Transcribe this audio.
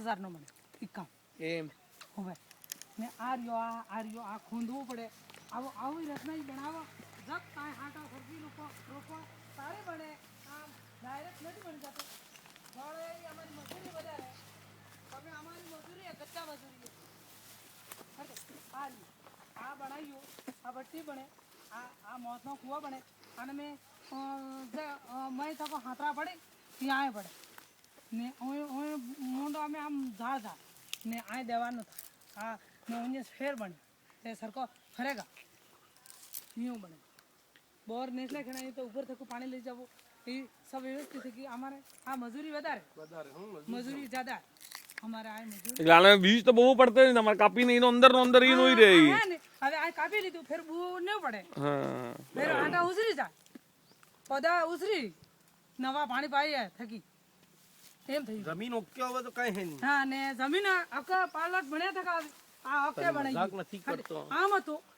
10,000 નો મળે ઇક્કામ એમ હવે ને આ રહ્યો આ ખોંદવું પડે આવી રચના બનાવો જબ કાંઈ હાટા સરખી રોપો તારે બને આમ ડાયરેક્ટ નથી બની જતો પણ એ અમારી મજૂરી વધારે તમે અમારી મજૂરી કચ્ચા મજૂરી આ બનાવ્યું આ ભટ્ટી બને આ મોતનો કૂવો બને અને મેં તકો હાથરા પડે ત્યાં પડે ને મૂંડો અમે આમ ઝાડ ને આ દેવાનું થાય ને ઊંઝે ફેર બને તે સરખો ફરેગા यूँ बने बोर नेसले खेना तो ऊपर तक पानी ले जाओ ये सब व्यवस्थित है कि हमारे आ मजूरी मजूरी ज्यादा हमारे आ मजूरी એટલે આને બીજ તો બહુ પડતે ને તમારે કાપીને એનો અંદર ઈ નોઈ રહે હવે આ કાપી લીધું ફેર બહુ ન પડે હા ફેર આટા ઉસરી જાય પૌધા ઉસરી નવા પાણી પાઈએ થકી એમ થઈ જમીન ઓકે હવે તો કઈ હે નહીં હા ને જમીન આખા પાલટ ભણ્યા થકા આ ઓકે બને જાગ નથી કરતો આમ હતું